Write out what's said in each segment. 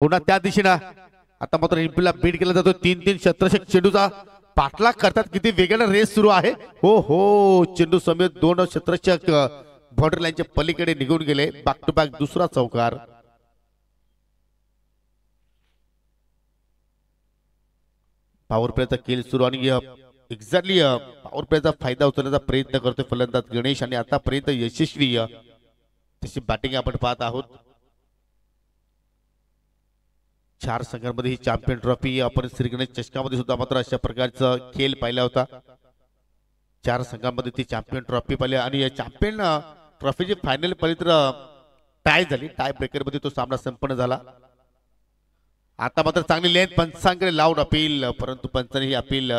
पुन्हा त्या दिशेनं आता मात्र इम्पीला बीट केला जातो. 3-3 शतरक्षक चेंडूचा पाठलाग करतात. किती वेगाने रेस सुरू आहे. हो हो चेंडू समेत 2 शतरक्षक बॉर्डर लाईनच्या पलीकडे निघून गेले. बॅक टू बॅक दुसरा चौकार. पॉवर प्लेचा खेळ सुरू आणि एक्झॅक्टली पॉवर प्लेचा फायदा उचलण्याचा प्रयत्न करतोय फलंदाज गणेश आणि आतापर्यंत यशस्वी तशी बॅटिंग आपण पाहत आहोत. 4 संघांमध्ये ही चॅम्पियन ट्रॉफी आपण श्री गणेश चषकामध्ये सुद्धा मात्र अशा प्रकारचा खेळ पाहिला होता. 4 संघांमध्ये ती चॅम्पियन ट्रॉफी पाहिली आणि या चॅम्पियन ट्रॉफीची फायनल पाहिली तर टाय झाली. टाय ब्रेकर मध्ये तो सामना संपन्न झाला. आता मात्र चांगली लेंथ पंचांकडे लावून अपील, परंतु पंचांनी ही अपील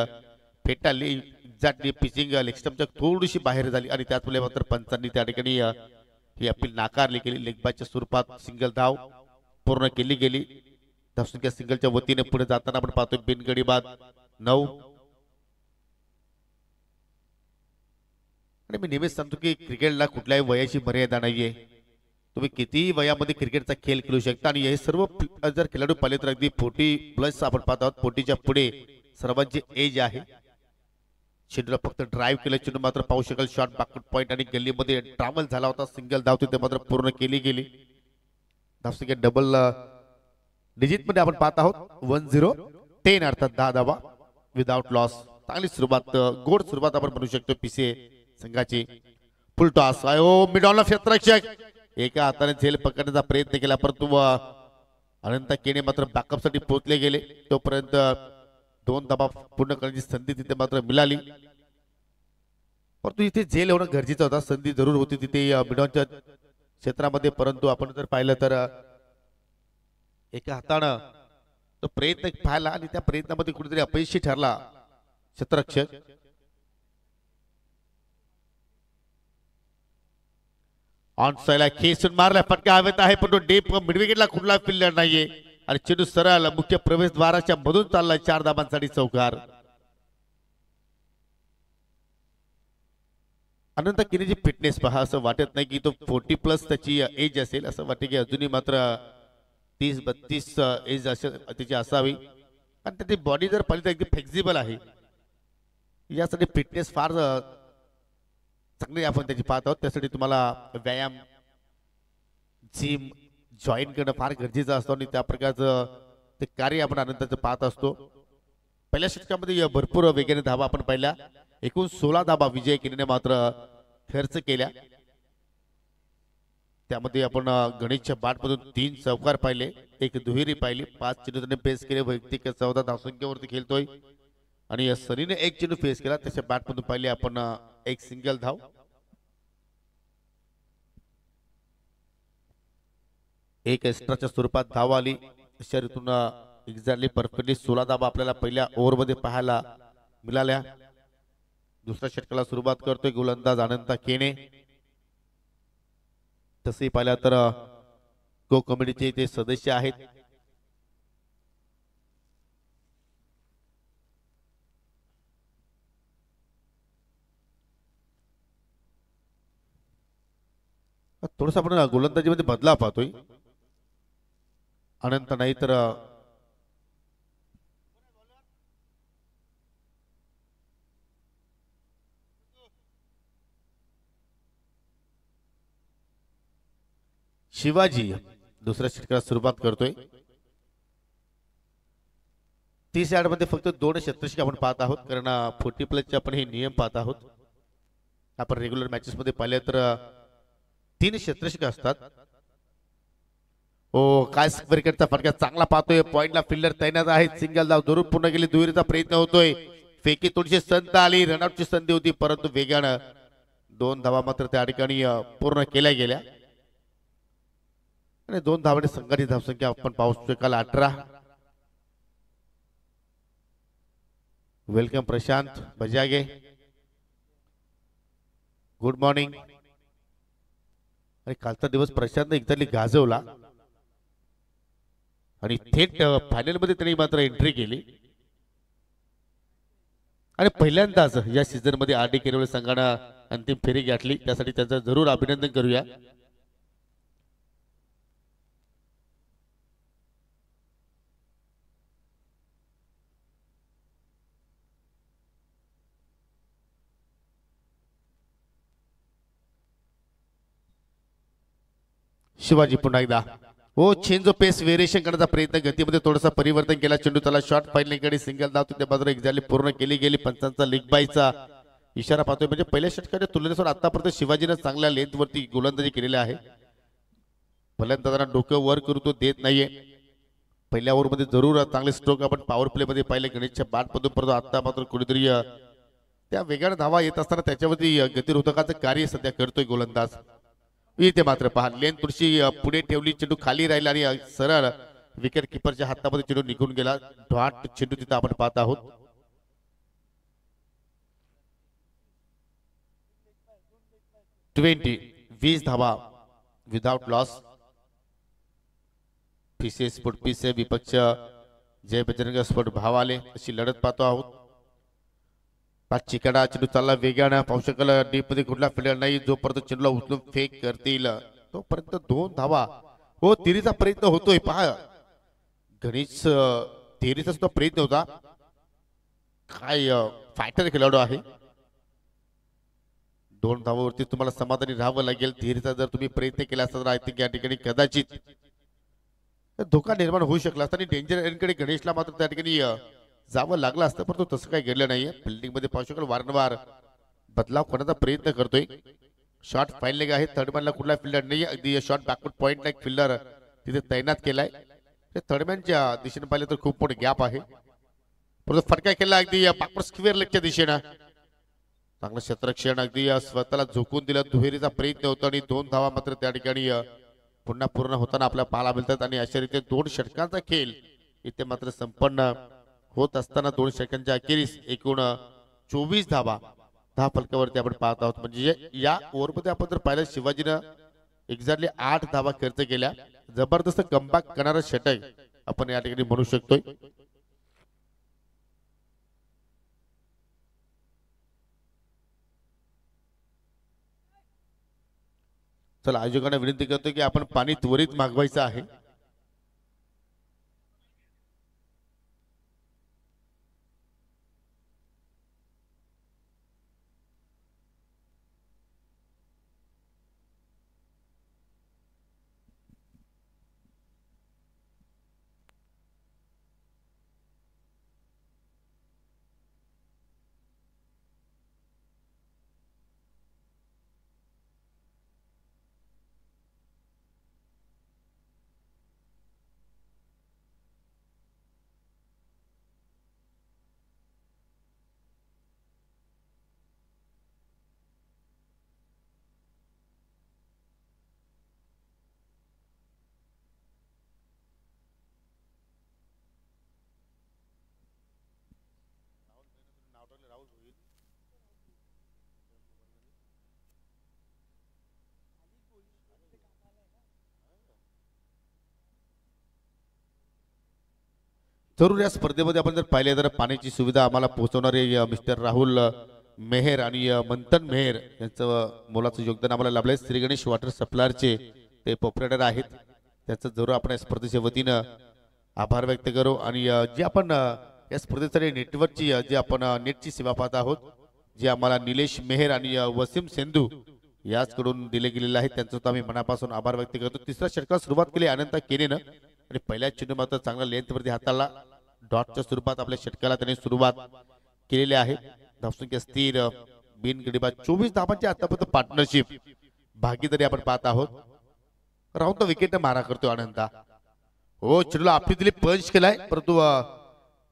फेटाळली. एक्झॅक्टली पिचिंग लेग स्टंपच्या थोडीशी बाहेर झाली आणि त्याचवेळी मात्र पंचांनी त्या ठिकाणी ही अपील नाकारली गेली. लेगबायच्या स्वरूपात सिंगल धाव पूर्ण केली गेली. धावसंख्या सिंगलच्या वतीने पुढे जाताना आपण पाहतोय बिनगडी बाद 9. आणि मी नेहमीच सांगतो की क्रिकेटला कुठल्याही वयाची मर्यादा नाहीये. तुम्ही कितीही वयामध्ये क्रिकेटचा खेळ खेळू शकता आणि हे सर्व जर खेळाडू पाहिले तर अगदी 40+ आपण पाहत आहोत. 40च्या पुढे सर्वांची एज आहे. चेंडूला फक्त ड्राईव्ह केलं. चेंडू मात्र पाहू शकाल शॉर्ट बॅकवर्ड पॉइंट आणि गल्लीमध्ये ट्रॅव्हल झाला होता. सिंगल धाव तिथे मात्र पूर्ण केली गेली. धावसंख्या डबल डिजिट मध्ये आपण पाहत आहोत. 10-10 अर्थात 10 धावा विदाउट लॉस. चांगली सुरुवात, गोड सुरुवात आपण म्हणू शकतो पीसीए संघाची. फुल टॉस मिड ऑन क्षेत्ररक्षक एका हाताने झेल पकडण्याचा प्रयत्न केला, परंतु अनंत केने मात्र बॅकअप साठी पोहोचले गेले. तोपर्यंत 2 धावा पूर्ण करण्याची संधी तिथे मात्र मिळाली, परंतु इथे झेल होणं गरजेचं होता. संधी जरूर होती तिथे मिड ऑनच्या क्षेत्रामध्ये, परंतु आपण जर पाहिलं तर एका हातानं तो प्रयत्न पाहिला आणि त्या प्रयत्नामध्ये कुठेतरी अपयशी ठरला क्षेत्ररक्षक. ऑन साइडला खेचून मारला, फटका हवेत आहे पण तो डीप मिडविकेटला कुठला फिल्डर नाहीये आणि चेंडू सरळ मुख्य प्रवेशद्वाराच्या मधून चाललाय. 4 धाबांसाठी चौकार. अनंत केनेची फिटनेस पहा, असं वाटत नाही की तो 40+ त्याची एज असेल. असं वाटते की अजूनही मात्र 30-32 एज त्याची असावी आणि त्याची बॉडी जर पाहिली तर एकदम फ्लेक्झिबल आहे. यासाठी फिटनेस फार चांगली आपण त्याची पाहत आहोत. त्यासाठी तुम्हाला व्यायाम जिम जॉईन करणं फार गरजेचं असतं आणि त्या प्रकारचं ते कार्य आपण अनंताचं पाहत असतो. पहिल्या षटकामध्ये भरपूर वेगाने धावा आपण पाहिल्या. एकूण 16 धावा विजय केलेने मात्र खर्च केल्या. त्यामध्ये आपण गणेशच्या बॅटमधून 3 चौकार पाहिले, 1 दुहेरी पाहिली, 5 चेंडू त्याने फेस केले. वैयक्तिक 14 धावसंख्येवरती खेळतोय आणि सनीने 1 चेंडू फेस केला. त्याच्या बॅटमधून पाहिले आपण 1 सिंगल धाव. एक एक्स्ट्राच्या स्वरूपात धाव आली. शरीरातून एक्झॅक्टली परफेक्टली 16 धावा आपल्याला पहिल्या ओव्हरमध्ये पाहायला मिळाल्या. दुसऱ्या षटकाला सुरुवात करतोय गोलंदाज अनंत केने. तसे पाहिलं तर को कमिटीचे ते सदस्य आहेत. थोडस आपण गोलंदाजीमध्ये बदलाव पाहतोय. अनंत नाही तर शिवाजी दुसऱ्या षटकाला सुरुवात करतोय. 30 यार्डमध्ये फक्त 2 क्षेत्ररक्षक आपण पाहत आहोत, कारण 40+ आपण हे नियम पाहत आहोत. आपण रेग्युलर मॅचेस मध्ये पाहिले तर 3 क्षेत्ररक्षक असतात. ओ काय विकेटचा फटका चांगला पाहतोय. पॉइंटला फिल्डर तैनात आहेत. सिंगल धाव जरूर पूर्ण केली. दुहेरीचा प्रयत्न होतोय. फेकी थोडीशी संधी आली, रनआउटची संधी होती, परंतु वेगानं 2 धावा मात्र त्या ठिकाणी पूर्ण केल्या गेल्या आणि 2 धावांनी संघाची धावसंख्या आपण पाहू शकाल 18. Welcome Prashant Bajage, good morning. आणि कालचा दिवस प्रशांत एक्झॅक्टली गाजवला आणि थेट फायनल मध्ये त्यांनी मात्र एंट्री केली आणि पहिल्यांदाच या सीझन मध्ये आरडी केरवले संघानं अंतिम फेरी गाठली. त्यासाठी त्यांचं जरूर अभिनंदन करूया. शिवाजी पुन्हा एकदा हो चेंज ऑफ पेस व्हेरिएशन करण्याचा प्रयत्न गतीमध्ये थोडासा परिवर्तन केला चेंडू त्याला शॉर्ट फायनलकडे सिंगल धाव त्या बाजूला एक्झॅक्टली पूर्ण केली गेली पंचांचा लीग बायचा इशारा पाहतोय म्हणजे पहिल्या षटकाच्या तुलनेनुसार आतापर्यंत शिवाजीनं चांगल्या लेंथवरती गोलंदाजी केलेली आहे फलंदाजांना डोकं वर करू तो देत नाहीये पहिल्या ओव्हरमध्ये जरूर चांगले स्ट्रोक आपण पॉवर प्ले मध्ये पाहिले गणेशच्या बॅटमधून परंतु आता मात्र कुठेतरी त्या वेगळ्या धावा येत असताना त्याच्यावरती गतिरोधकाचं कार्य सध्या करतोय गोलंदाज इथे मात्र पहा लेन थोडीशी पुढे ठेवली चेंडू खाली राहिला आणि सरळ विकेट किपरच्या हातामध्ये चेंडू निघून गेला डॉट चेंडू तिथं आपण पाहत आहोत 20 धावा विदाउट लॉस पीसीएस स्पोर्ट पीसे विपक्ष जय बजरंग स्पोर्ट भावाले अशी लढत पाहतो आहोत पाच चिकडा चेंडू चालला वेगानं पाहू शकाल डीप मध्ये कुठला फिल्डर नाही जोपर्यंत चेंडूला उचलून फेक करतील तोपर्यंत 2 धावा हो तिरीचा प्रयत्न होतोय पहा गणेश तिरीचा सुद्धा प्रयत्न होता काय फायटर खेळाडू आहे 2 धावावरती तुम्हाला समाधानी राहावं लागेल तिरीचा जर तुम्ही प्रयत्न केला असता तर आय थिंक या ठिकाणी कदाचित धोका निर्माण होऊ शकला असता आणि डेंजर एंडकडे गणेशला मात्र त्या ठिकाणी जावं लागलं असतं परंतु तसं काही घडलं नाहीये फिल्डिंग मध्ये पाहू शकाल वारंवार बदलाव करण्याचा प्रयत्न करतोय शॉर्ट फाईन लेग आहे थर्ड मॅनला कुठला फिल्डर नाही अगदी short backward point like fielder तिथे तैनात केलाय थर्ड मॅनच्या दिशेने पाहिलं तर खूप मोठे गॅप आहे परंतु फटका केला अगदी बॅकवर्ड स्क्वेअर लेगच्या दिशेनं चांगलं क्षेत्ररक्षण अगदी स्वतःला झोकून दिलं दुहेरीचा प्रयत्न होता आणि 2 धावा मात्र त्या ठिकाणी पुन्हा पूर्ण होताना आपल्याला पाहायला मिळतात आणि अशा रीते 2 षटकांचा खेळ इथे मात्र संपन्न होत असताना 2 षटकांच्या अखेरीस एकूण 24 धावा 10 फलकावरती आपण पाहत आहोत म्हणजे या ओव्हरमध्ये आपण जर पाहिलं शिवाजीनं एक्झॅक्टली 8 धावा खर्च केल्या जबरदस्त कमबॅक करणारा षटक आपण या ठिकाणी म्हणू शकतोय चला आयोजकांना विनंती करतो की आपण पाणी त्वरित मागवायचं आहे जरूर या स्पर्धेमध्ये आपण जर पाहिले तर पाण्याची सुविधा आम्हाला पोहोचवणारे मिस्टर राहुल मेहर आणि मंथन मेहर यांचं मोलाचं योगदान आम्हाला लाभलंय श्री गणेश वॉटर सप्लायरचे ते प्रोप्रायटर आहेत त्याचं जरूर आपण या स्पर्धेच्या वतीनं आभार व्यक्त करू आणि जे आपण या स्पर्धेसाठी नेटवर्कची जे आपण नेटची सेवा पाहत आहोत जे आम्हाला निलेश मेहर आणि वसीम सेंधू याचकडून दिले गेलेले आहेत त्यांचं आम्ही मनापासून आभार व्यक्त करतो तिसऱ्या षटकाला सुरुवात केली अनंत केनेनं आणि पहिल्या चेंडू मात्र चांगला लेंथवरती हाताला डॉटच्या स्वरूपात आपल्या षटकाला त्यांनी सुरुवात केलेली आहे धावसंख्या स्थिर बिनगडीबाद 24 धावांची आतापर्यंत पार्टनरशिप भागीदारी आपण पाहत आहोत राऊंड विकेट मारा करतो अनंता हो चेंडूला आपली दिली पंच केलाय परंतु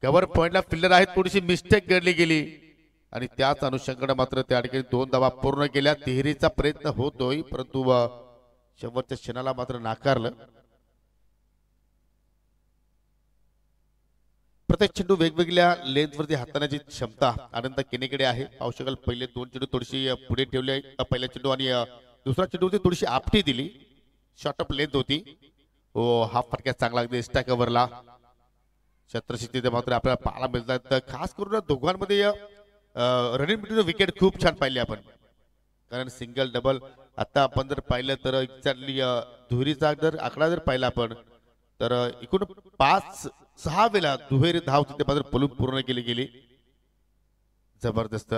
कव्हर पॉइंटला फिल्डर आहे थोडीशी मिस्टेक घडली गेली आणि त्याच अनुषंगाने मात्र त्या ठिकाणी 2 धावा पूर्ण केल्या तिहेरीचा प्रयत्न होतोय परंतु शेवटच्या क्षणाला मात्र नाकारलं प्रत्येक चेंडू वेगवेगळ्या लेंथवरती हाताळण्याची क्षमता अनंत केनेकडे आहे पाहू शकाल पहिले 2 चेंडू थोडीशी पुढे ठेवले पहिला चेंडू आणि दुसरा चेंडूवरती थोडीशी आपटी दिली शॉर्ट ऑफ लेंथ होती हो हा फटका चांगला अगदी एक्स्ट्रा कव्हरला छत्रशी मात्र आपल्याला पाहायला मिळतात खास करून दोघांमध्ये रनिंग बिटवीन विकेट खूप छान पाहिले आपण कारण सिंगल डबल आता आपण जर पाहिलं तर एक्झॅक्टली दुहेरीचा जर आकडा जर पाहिला आपण तर एकूण 5-6 वेळा दुहेरी धाव तिथे मात्र पलून पूर्ण केली गेली जबरदस्त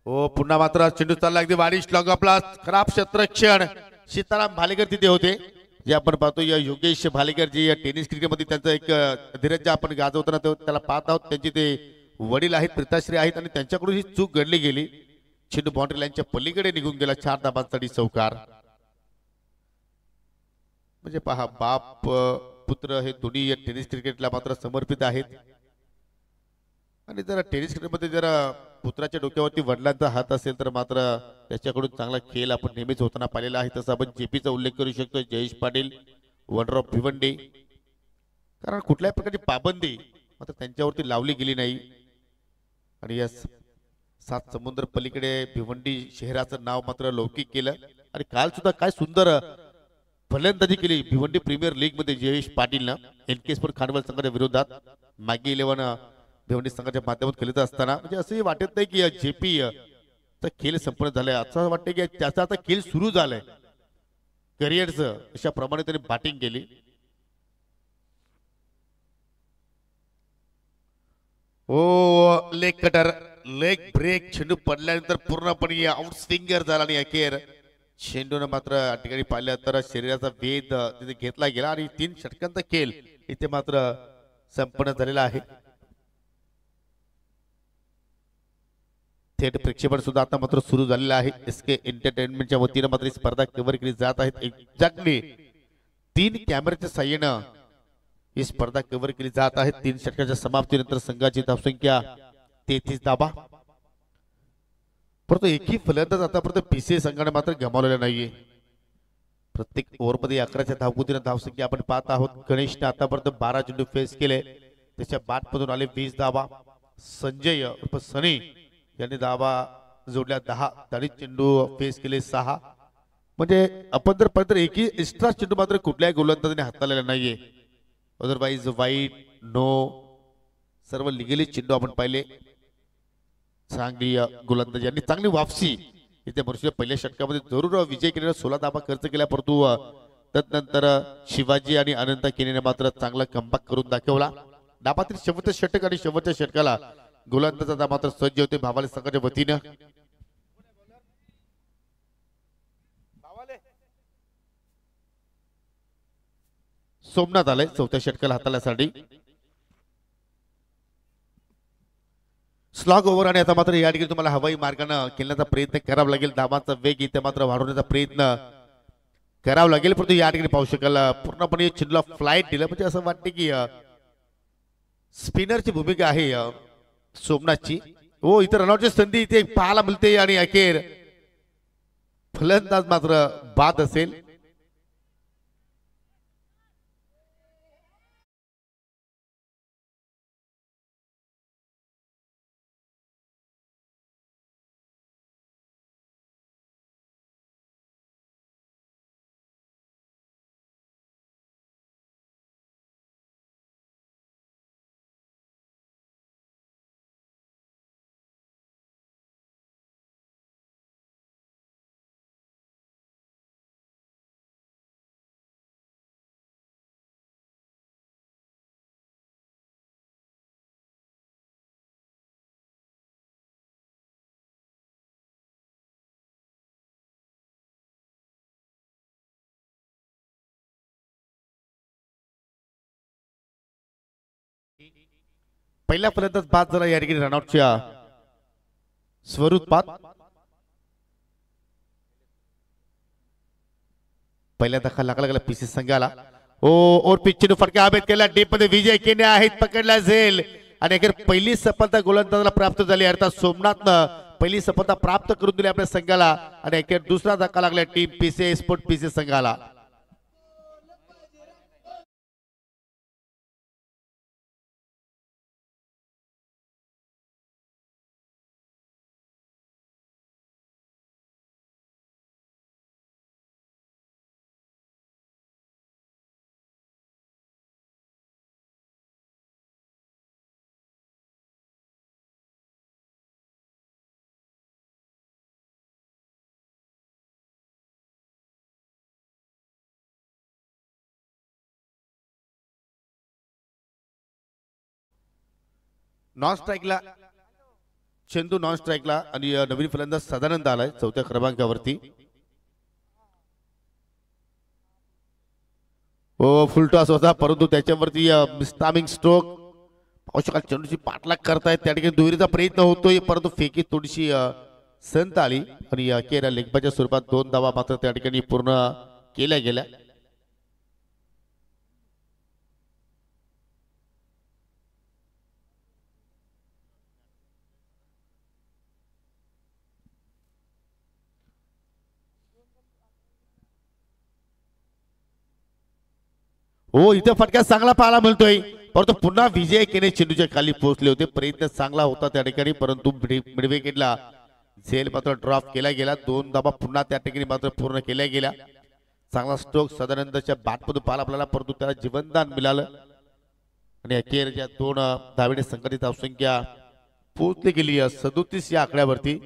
हो पुन्हा मात्र चेंडू चालला अगदी वाढीश लॉंग आपला खराब क्षेत्ररक्षण सीताराम भालेकर तिथे होते. जे आपण पाहतो या योगेश भालेकर जी या टेनिस क्रिकेटमध्ये त्यांचा एक धीरज जे आपण गाजवताना त्याला पाहत आहोत. त्यांचे ते वडील आहेत प्रिताश्री आहेत आणि त्यांच्याकडून ही चूक घडली गेली. चेंडू बाउंड्री लाईनच्या पलीकडे निघून गेला. 4 धाबांसाठी चौकार. म्हणजे पहा बाप पुत्र हे दोन्ही या टेनिस क्रिकेटला मात्र समर्पित आहेत. आणि जरा टेनिस क्रिकेटमध्ये जरा पुत्राच्या डोक्यावरती वडिलांचा हात असेल तर मात्र त्याच्याकडून चांगला खेळ आपण नेहमीच होताना पाहिलेला आहे. तसं आपण जेपीचा उल्लेख करू शकतो. जयेश पाटील वनडर ऑफ भिवंडी. कारण कुठल्याही प्रकारची पाबंदी मात्र त्यांच्यावरती लावली गेली नाही. आणि या 7 समुद्र पलीकडे भिवंडी शहराचं नाव मात्र लौकिक केलं. आणि काल सुद्धा काय सुंदर फलंदाजी केली भिवंडी प्रीमियर लीग मध्ये जयेश पाटीलनं एनके स्पोर्ट खांडवल संघाच्या विरोधात. मागे 11 भिवंडी संघाच्या माध्यमातून खेळत असताना म्हणजे असंही वाटत नाही की जेपी चा खेळ संपन्न झालाय. असं वाटतं की त्याचा आता खेळ सुरू झालाय करिअरचं. अशा प्रमाणे त्यांनी बॅटिंग केली. ओ लेग कटर लेग ब्रेक चेंडू पडल्यानंतर पूर्णपणे आउट स्विंगर झाला आणि अखेर चेंडूने मात्र ठिकाणी पाहिलं तर शरीराचा वेध तिथे घेतला गेला आणि 3 षटकांचा खेळ इथे मात्र संपन्न झालेला आहे. थेट प्रक्षेपण सुद्धा आता मात्र सुरू झालेलं आहे. एसके एंटरटेनमेंटच्या वतीने मात्र स्पर्धा कव्हर केली जात आहेत. एक्झॅक्टली 3 कॅमेऱ्याच्या साह्यानं ही स्पर्धा कव्हर केली जात आहे. 3 षटकाच्या समाप्तीनंतर संघाची धावसंख्या 33 धावा. परंतु एकही फलंदाज आतापर्यंत पीसीए संघाने मात्र गमावलेला नाहीये. प्रत्येक ओव्हरमध्ये 11च्या धावगतीने धावसंख्या आपण पाहत आहोत. गणेशने आतापर्यंत 12 चेंडू फेस केले. त्याच्या बॅटमधून आले 20 धावा. संजय उर्फ सनी यांनी धावा जोडल्या 10. त्यांनी चेंडू फेस केले 6. म्हणजे आपण जर पाहिलं तर एकही एक्स्ट्रा चेंडू मात्र कुठल्याही गोलंदाजाने हाताळलेला नाहीये. अदरवाईज वाईट नो सर्व लिगली चेंडू आपण पाहिले. चांगली गोलंदाजी आणि चांगली वापसी इथे वर्षी पहिल्या षटकामध्ये जरूर विजय केलेला 16 धावा खर्च केला. परंतु तदनंतर शिवाजी आणि अनंत केनीने मात्र चांगला कमबॅक करून दाखवला. डाबातील शेवटचं षटक आणि शेवटच्या षटकाला गोलंदाजा मात्र सज्ज होते भावाले संघाच्या वतीनं. सोमनाथ आलाय 4थ्या षटकाला हाताळण्यासाठी. स्लॉग ओव्हर आणि आता मात्र या ठिकाणी तुम्हाला हवाई मार्गाने खेळण्याचा प्रयत्न करावा लागेल. धावांचा वेग इथे मात्र वाढवण्याचा प्रयत्न करावा लागेल. परंतु या ठिकाणी पाहू शकाल पूर्णपणे चेंडूला फ्लाईट दिलं. म्हणजे असं वाटते की स्पिनरची भूमिका आहे सोमनाथची. हो इथे रनआउटची संधी इथे पाहायला मिळते आणि अखेर फलंदाज मात्र बाद असेल. पहिला फलंदाज बाद झाला या ठिकाणी रनआउटच्या स्वरूपात. पहिल्या धक्का लागला पीसी संघाला. ओ और पिच्चीने फटका हवेत केला. डीप मध्ये विजय केले आहेत. पकडला जाईल आणि अखेर पहिली सफलता गोलंदाजाला प्राप्त झाली. अर्थात सोमनाथनं पहिली सफलता प्राप्त करून दिली आपल्या संघाला आणि अखेर दुसरा धक्का लागला टीम पीसी स्पोर्ट पीसी संघाला. नॉन स्ट्राईकला चेंडू नॉन स्ट्राईकला आणि नवीन फलंदाज सदानंद आलाय चौथ्या क्रमांकावरती. हो फुल टॉस होता परंतु त्याच्यावरती मिस्टामिंग स्ट्रोक पाहू शकाल. चेंडूची पाठलाग करतायत त्या ठिकाणी दुहेरीचा प्रयत्न होतोय परंतु फेकी थोडीशी संत आली आणि अखेर लेगबाच्या स्वरूपात 2 धावा मात्र त्या ठिकाणी पूर्ण केल्या गेल्या. हो इथे फटका चांगला पाहायला मिळतोय परंतु पुन्हा विजय केने चेंडूच्या खाली पोहोचले होते. प्रयत्न चांगला होता त्या ठिकाणी परंतु मिडविकेटला झेल मात्र ड्रॉप केला गेला. 2 धावा पुन्हा त्या ठिकाणी मात्र पूर्ण केल्या गेल्या. चांगला स्ट्रोक सदानंदच्या बॅटमधून पाहायला आपल्याला परंतु त्याला जीवनदान मिळालं आणि अखेरच्या 2 धावेने संघटित धावसंख्या पोहोचली गेली 37 या आकड्यावरती.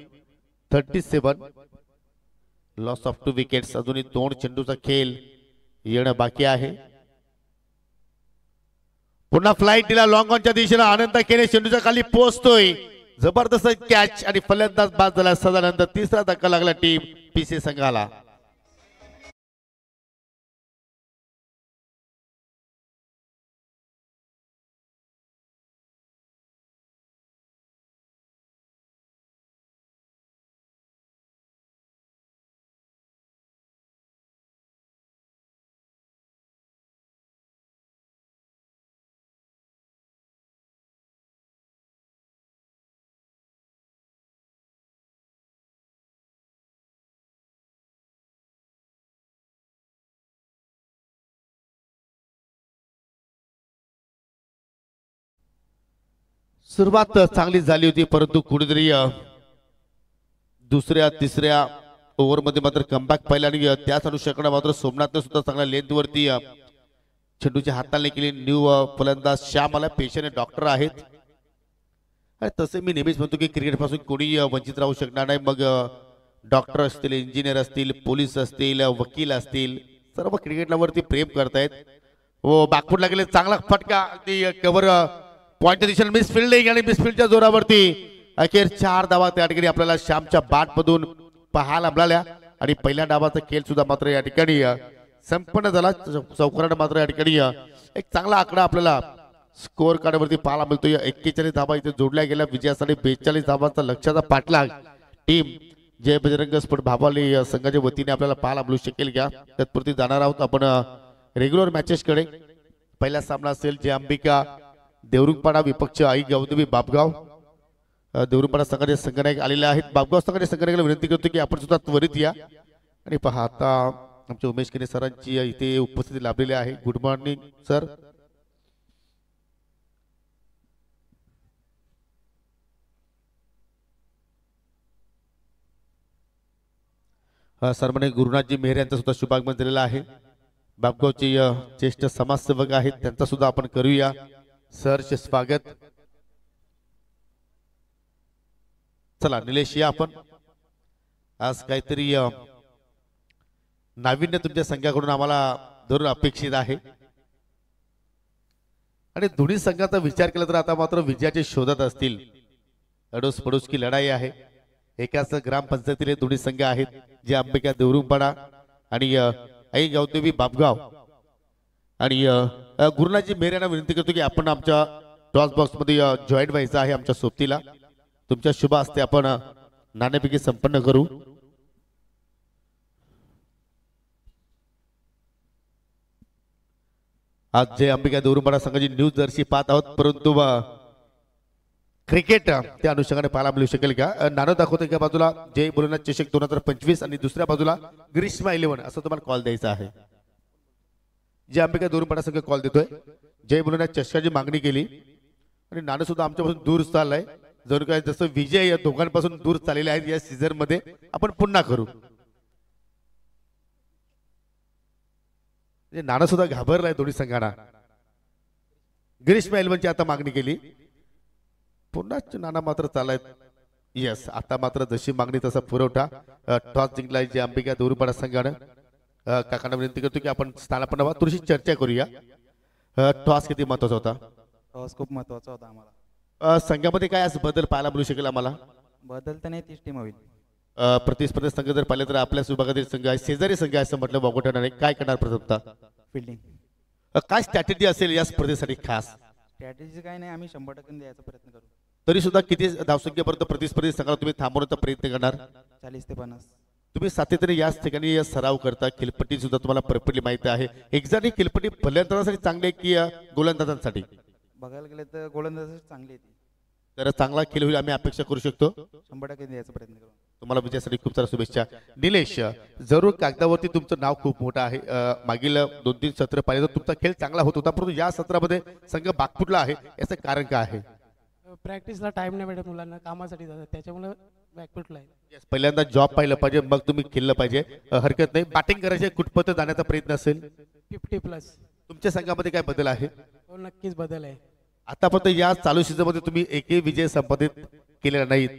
37 लॉस ऑफ 2 विकेट्स. अजूनही 2 चेंडूचा खेळ येणं बाकी आहे. पुन्हा फ्लाईट दिला लॉंग ऑनच्या दिशेला. आनंद केने चेंडूच्या खाली पोहोचतोय. जबरदस्त कॅच आणि फलंदाज बाद झाला सदानंद. तिसरा धक्का लागला टीम पीसी संघाला. सुरुवात चांगली झाली होती परंतु कुठेतरी दुसऱ्या तिसऱ्या ओव्हरमध्ये मात्र कमबॅक पाहिला आणि त्याच अनुषंगाने मात्र सोमनाथने सुद्धा चांगल्या लेंथवरती चेंडूच्या हाताने केली. न्यू फलंदाज श्याम आला पेशेंट डॉक्टर आहेत. तसे मी नेहमीच म्हणतो की क्रिकेट पासून कोणी वंचित राहू शकणार नाही. मग डॉक्टर असतील, इंजिनियर असतील, पोलीस असतील, वकील असतील, सर्व क्रिकेटला वरती प्रेम करतायत. हो बॅकफुटला गेले. चांगला फटका अगदी कव्हर पॉइंट दिशेने मिस फिल्डिंग आणि मिस फील्डच्या जोरावरती अखेर 4 धावा त्या ठिकाणी आपल्याला श्यामच्या बॅटमधून पाहायला मिळाल्या आणि पहिल्या डावाचा खेळ सुद्धा मात्र या ठिकाणी संपन्न झाला. चौकाराने मात्र या ठिकाणी एक चांगला आकडा आपल्याला स्कोअर कार्डवरती पाहायला मिळतो. 41 धावा इथे जोडल्या गेल्या. विजयासाठी 42 धावांचा लक्ष्याचा पाठलाग टीम जय बजरंग स्पोर्ट भावाली संघाच्या वतीने आपल्याला पाहायला मिळू शकेल का. तत्पुरती जाणार आहोत आपण रेग्युलर मॅचेस कडे. पहिला सामना असेल जय अंबिका देवरुखपाडा विपक्ष आई गावदेवी बापगाव. देवरुखपाडा संघाचे संघनायक आलेले आहेत. बापगाव संघाचे संघनायकाला विनंती करतो की आपण सुद्धा त्वरित या. आणि पहा आता आमच्या उमेश केने सरांची इथे उपस्थिती लाभलेली आहे. Good morning sir. सन्माननीय गुरुनाथजी मेहर यांचा सुद्धा शुभागमन दिलेला आहे. बापगावचे ज्येष्ठ समाजसेवक आहेत त्यांचा सुद्धा आपण करूया सरचे स्वागत. चला निलेश या आपण. आज काहीतरी नाविन्य तुमच्या संघाकडून आम्हाला जरूर अपेक्षित आहे आणि दोन्ही संघाचा विचार केला तर आता मात्र विजयाच्या शोधात असतील. अडोस पडोस की लढाई आहे. एकाच ग्रामपंचायतीले दोन्ही संघ आहेत जे अंबिका देवरुखपाडा आणि आई गावदेवी बापगाव. आणि गुरुनाथजी मेहर यांना विनंती करतो की आपण आमच्या टॉस बॉक्स मध्ये जॉईन व्हायचं आहे आमच्या सोबतीला. तुमच्या शुभ हस्ते आपण नाणेफेकी संपन्न करू. आज जय अंबिका देवरुखपाडा संघाची न्यूज जर्सी पाहत आहोत परंतु क्रिकेट त्या अनुषंगाने पाहायला मिळू शकेल का. नाणं दाखवतो एका बाजूला जय भोलेनाथ चषक 2025 आणि दुसऱ्या बाजूला ग्रीष्मा 11 असं तुम्हाला कॉल द्यायचा आहे. जय अंबिका देवरुखपाडा संघ कॉल देतोय. जय भोलेनाथ चषकाची मागणी केली आणि नाणं सुद्धा आमच्यापासून दूर चाललंय. जर काय जसं विजय या दोघांपासून दूर चाललेले आहेत या सीझन मध्ये आपण पुन्हा करू. नाणं सुद्धा घाबरलाय दोन्ही संघांना. ग्रीष्मा 11ची आता मागणी केली. पुन्हा नाना मात्र चालत. यस आता मात्र जशी मागणी तसा पुरवठा. टॉस जिंकलाय जे अंबिका देवरुखपाडा संघानं. काकांना विनंती करतो की आपण स्थानापन्न थोडीशी चर्चा करूया. टॉस किती महत्वाचा होता. टॉस खूप महत्वाचा होता आम्हाला. संघामध्ये काय असं बदल पाहायला मिळू शकेल आम्हाला? बदल तर नाही, तीच टीम होईल. प्रतिस्पर्धी संघ जर पाहिले तर आपल्याच विभागातील संघ आहे, शेजारी संघ आहे असं म्हटलं वागोटाने, काय करणार प्रथमतः? फिल्डिंग काय स्ट्रॅटेजी असेल या स्पर्धेसाठी खास? स्ट्रॅटेजी काय नाही, आम्ही 100% द्यायचा प्रयत्न करू. तरी सुद्धा किती धावसंख्येपर्यंत प्रतिस्पर्धी संघाला तुम्ही थांबवण्याचा प्रयत्न करणार? 40 ते 50. तुम्ही सातत्याने याच ठिकाणी सराव करता, खेळपट्टी सुद्धा तुम्हाला परफेक्टली माहिती आहे. एक्झॅक्टली खेळपट्टी फलंदाजांसाठी चांगली आहे की गोलंदाजांसाठी? बघायला गेलं तर गोलंदाज चांगली आहे ती. तर चांगला खेळ होईल आम्ही अपेक्षा करू शकतो. 100% द्यायचा प्रयत्न करू. तुम्हाला विजयासाठी खूप साऱ्या शुभेच्छा. निलेश, जरूर कागदावरती तुमचं नाव खूप मोठं आहे. मागील 2-3 सत्र पाहिजे तर तुमचा खेळ चांगला होत होता, परंतु या सत्रामध्ये संघ बागफुटला आहे, याचं कारण काय आहे? प्रॅक्टिसला टाइम नाही भेटत मुलांना, कामासाठी जातात, त्याच्यामुळे बॅकफुटला आहे. Yes, पहिल्यांदा जॉब पाहिलं पाहिजे, मग तुम्ही खेळलं पाहिजे. हरकत नाही. बॅटिंग करायचे कुठपर्यंत जाण्याचा प्रयत्न असेल? 50+. तुमच्या संघामध्ये काय बदल आहे? हो, नक्कीच बदल आहे. आतापर्यंत या चालू सीझन मध्ये तुम्ही एकही विजय संपादित केलेला नाहीत,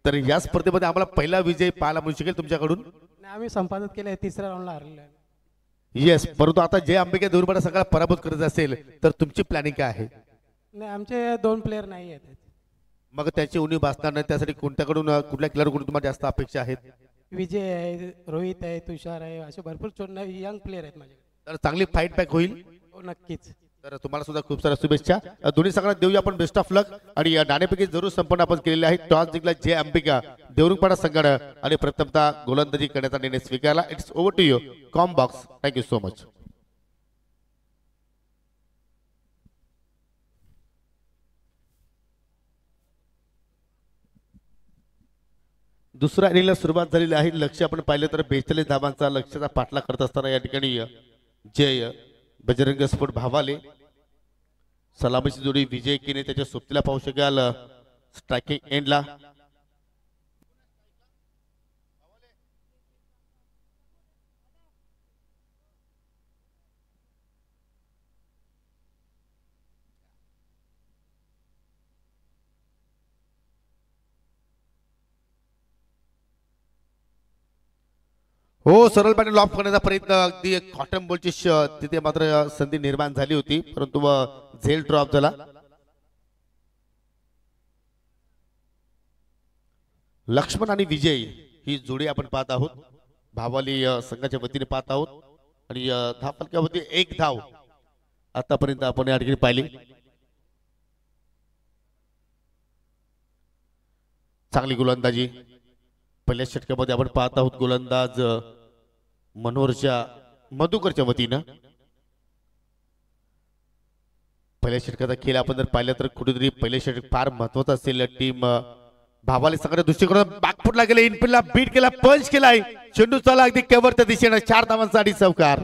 तर या स्पर्धेमध्ये आम्हाला पहिला विजय पाहायला मिळू शकेल तुमच्याकडून? नाही, आम्ही संपादन केलं, तिसऱ्या राऊंडला हरलेलो आहे. येस, परंतु आता जे अंबिका दुर्बडा संघाला पराभूत करायचं असेल तर तुमची प्लॅनिंग काय आहे? नाही, आमचे 2 प्लेयर नाही आहेत. मग त्याची उणीव भासणार नाही, त्यासाठी कोणत्याकडून कुठल्या खेळाडूकडून तुम्हाला जास्त अपेक्षा आहेत? विजय आहे, रोहित आहे, तुषार आहे, असे भरपूर यंग प्लेयर आहेत माझ्याकडे. तर चांगली फाईट बॅक होईल. हो, नक्कीच. तर तुम्हाला सुद्धा खूप साऱ्या शुभेच्छा. दोन्ही संघांना देऊया आपण बेस्ट ऑफ लक. आणि नाणेपैकी जरूर संपन्न आपण केलेले आहे. टॉस जिंकला जे अंबिका देवरुखपाडा संघानं आणि प्रथमतः गोलंदाजी करण्याचा निर्णय स्वीकारला. It's over to you comm box. Thank you so much. दुसऱ्या इनिंगला सुरुवात झालेली आहे. लक्ष आपण पाहिलं तर 42 धावांचा लक्ष्याचा पाठला करत असताना या ठिकाणी जय बजरंग स्फोट भावाले सलामीची जोडी विजय केने त्याच्या सोबतीला पाहू शकाल स्ट्रायकिंग एंडला. हो, सरळ पाणी लॉफ करण्याचा प्रयत्न, अगदी कॉटन बॉलची तिथे मात्र संधी निर्माण झाली होती, परंतु झेल ड्रॉप झाला. लक्ष्मण आणि विजय ही जोडी आपण पाहत आहोत, भावाली संघाच्या वतीने पाहत आहोत. आणि धावफलकावरती 1 धाव आतापर्यंत आपण या ठिकाणी पाहिली. चांगली गोलंदाजी पहिल्या षटकामध्ये आपण पाहत आहोत. गोलंदाज मनोहरच्या मधुकरच्या वतीनं पहिल्या षटकाचा खेळ आपण जर पाहिलं तर कुठेतरी पहिले षटक फार महत्वाचं असेल. टीम भावाली संघाने दुसरीकडून बॅकफुटला गेले, इनफिल्डला बीट केला, पंच केलाय, चेंडू चाला अगदी कव्हरच्या दिशेनं 4 धावांसाठी चौकार.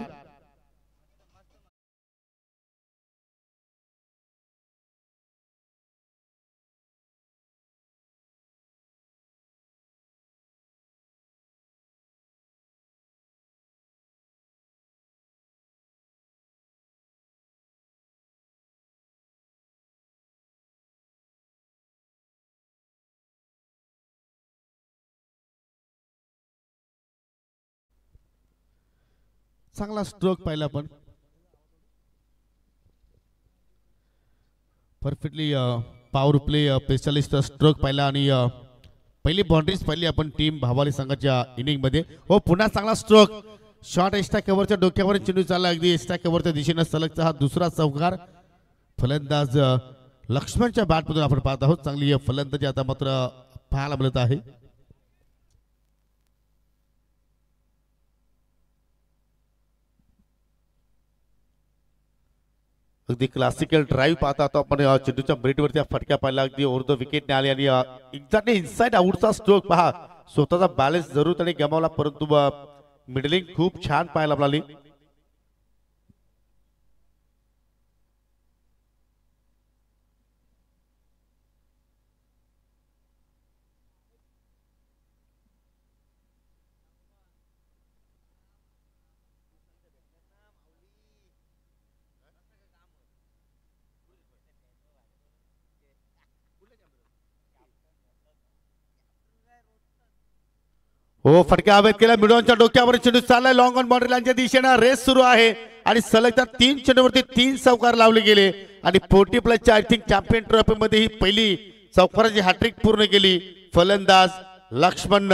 चांगला स्ट्रोक पाहिला आपण, perfectly power play specialist stroke पाहिला आणि पहिली बाउंड्रीज पाहिली आपण टीम भावाली संघाच्या इनिंग मध्ये. हो, पुन्हा चांगला स्ट्रोक, शॉर्ट एक्स्ट्रा कव्हरच्या डोक्यावर चेंडू चालला अगदी एक्स्ट्रा कव्हरच्या दिशेनं सलगचा हा दुसरा चौकार. फलंदाज लक्ष्मणच्या बॅटमधून आपण पाहत आहोत. चांगली फलंदाजी आता मात्र पाहायला मिळत आहे. अगदी क्लासिकल ड्राईव्ह पाहता आता आपण चेंडूच्या ब्रेटवरती फटक्या पाहिला, अगदी ओव्हर द विकेटने आली आणि एक्झॅक्टली इनसाइड आउटचा स्ट्रोक पहा. स्वतःचा बॅलन्स जरूर त्याने गमावला, परंतु मिडलिंग खूप छान पाहायला मिळाली. हो, फटक्या हवेत केला, मिडॉनच्या डोक्यावर चेंडू चाललाय, लॉंग ऑन बाउंड्री लाईनच्या दिशेनं रेस सुरू आहे आणि सलग त्या 3 चेंडूवरती 3 चौकार लावले गेले. आणि 40 प्लसच्या आय थिंक चॅम्पियन ट्रॉफी मध्ये ही पहिली चौकाराची हॅट्रिक पूर्ण केली फलंदाज लक्ष्मण.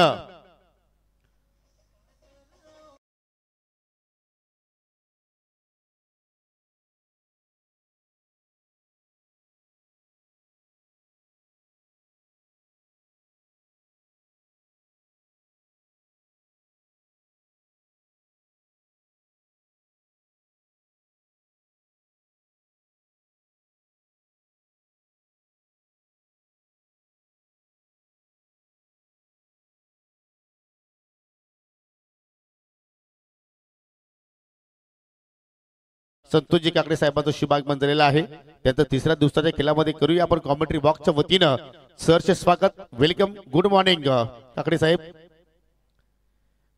संतोषजी काकडे साहेबांचा शुभागमन झालेला आहे. त्याचं तिसऱ्या दिवसाच्या खेळामध्ये करूया आपण कॉमेंट्री बॉक्सच्या वतीनं सरचे स्वागत. वेलकम, गुड मॉर्निंग काकडे साहेब.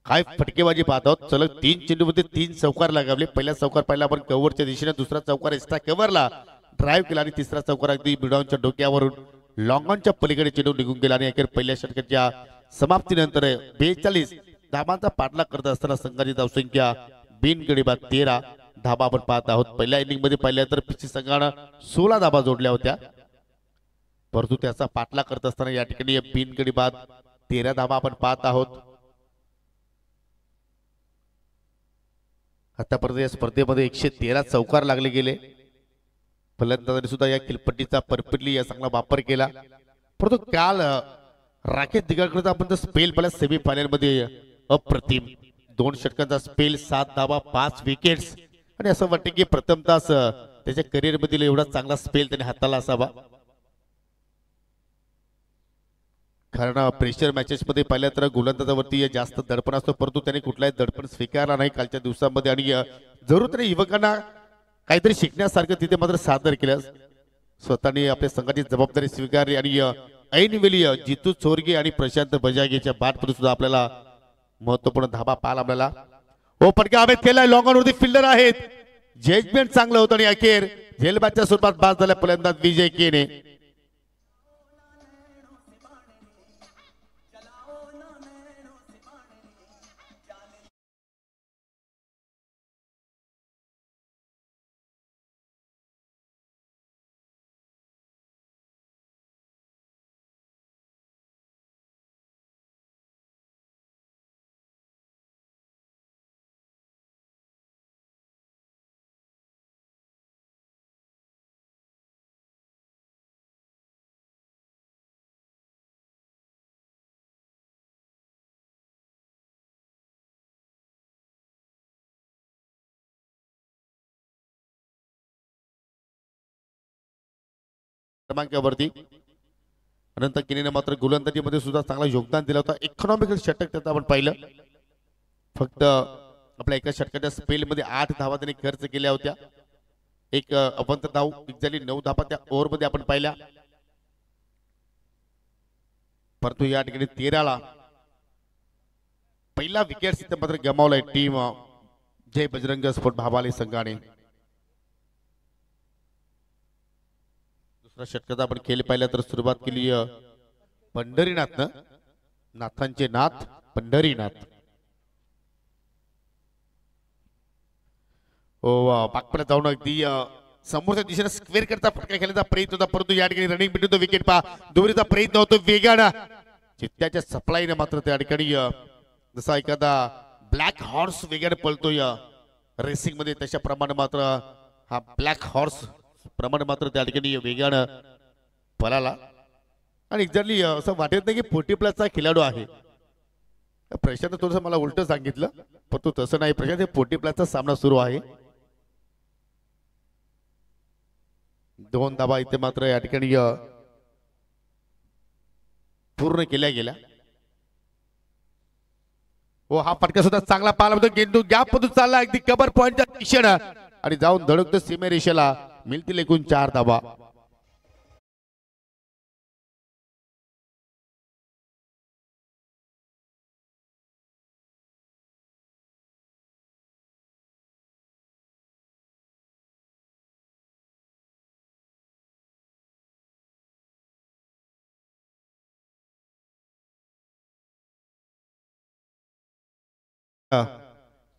काय फटकेबाजी पाहत आहोत. सलग 3 चेंडूमध्ये 3 चौकार लगावले. पहिला चौकार पाहिला आपण कव्हरच्या दिशेने, दुसरा चौकार एक्स्ट्रा कव्हरला ड्राईव्ह केला आणि तिसरा चौकार अगदी मिडॉनच्या डोक्यावरून लॉंगॉनच्या पलीकडे चेंडू निघून गेला आणि अखेर पहिल्या षटकाच्या समाप्तीनंतर 42 धाबांचा पाठलाग करत असताना संघाची धावसंख्या बिनगडी बाद 13 धाबा आपण पाहत आहोत. पहिल्या इनिंग मध्ये पाहिल्या तर पिछी संघानं 16 धाबा जोडल्या होत्या, परंतु त्याचा पाठलाग करत असताना या ठिकाणी बिनगडी बाद 13 धाबा आपण पाहत आहोत. आतापर्यंत या स्पर्धेमध्ये 113 चौकार लागले गेले. फलंदाजांनी सुद्धा या खेळपट्टीचा परफेक्टली या चांगला वापर केला. परंतु काल राकेश दिगाळकरचा आपण जर स्पेल पाहिला सेमी फायनल मध्ये अप्रतिम 2 षटकांचा स्पेल, 7 धाबा, 5 विकेट्स आणि असं वाटतं की प्रथम तास त्याच्या करिअर मधील एवढा चांगला स्पेल त्याने हाताला असावा. कारण प्रेशर मॅचेस मध्ये पाहिलं तर गोलंदाजावरती जास्त दडपण असतो, परंतु त्याने कुठलाही दडपण स्वीकारला नाही कालच्या दिवसामध्ये आणि जरूर त्याने युवकांना काहीतरी शिकण्यासारखं तिथे मात्र सादर केलं. स्वतःने आपल्या संघाची जबाबदारी स्वीकारली आणि ऐनवेळी जितू चोरगे आणि प्रशांत बजागेच्या बॅटमध्ये सुद्धा आपल्याला महत्वपूर्ण धाबा पाहायला आपल्याला. ओ पटका हवेत केलाय, लॉंग ऑन वरती फिल्डर आहेत. जजमेंट चांगलं होतं आणि अखेर झेलबादच्या स्वरूपात बाद झाल्या फलंदाज विजय केने. क्रमांकावरती अनंत किनीने मात्र गोलंदाजीमध्ये सुद्धा चांगला योगदान दिलं होतं. इकॉनॉमिकल षटक त्याचं आपण पाहिलं. फक्त आपल्या एका षटकाच्या स्पेल मध्ये 8 धावा त्यांनी खर्च केल्या होत्या. एक अवंत धाव झाली, 9 धावा त्या ओव्हर मध्ये आपण पाहिल्या. परंतु या ठिकाणी 13ला पहिला विकेट तिथे मात्र गमावलाय टीम जय बजरंग स्पोर्ट भावाली संघाने. दुसरा षटकाचा आपण खेळ पाहिला तर सुरुवात केली पंढरीनाथनं. नाथांचे नाथ पंढरीनाथ. पाकपड्यात जाऊन अगदी समोरच्या दिशेने स्क्वेअर करता फटका खेळण्याचा प्रयत्न होता, परंतु या ठिकाणी रनिंग बिटवीन द विकेट पा दुरीचा प्रयत्न होतो वेगानं. चित्त्याच्या सप्लाईने मात्र त्या ठिकाणी जसा एखादा ब्लॅक हॉर्स वेगाने पळतोय रेसिंग मध्ये, त्याच्याप्रमाणे मात्र हा ब्लॅक हॉर्स प्रमाणे मात्र त्या ठिकाणी वेगानं पळाला. आणि एक्झॅक्टली असं वाटत नाही की 40 प्लसचा खेळाडू आहे. प्रशांत थोडंसं मला उलट सांगितलं, परंतु तसं नाही. प्रशांत 40 प्लसचा सामना सुरू आहे. 2 धाबा इथे मात्र या ठिकाणी पूर्ण केल्या गेल्या. हो, हा फटका सुद्धा चांगला पाहायला मिळतो. गेंदू गॅप मधून चालला अगदी कबर पॉइंटच्या दिशेनं आणि जाऊन धडकतो सीमेरेषेला. मिळतील एकूण 4 धाबा.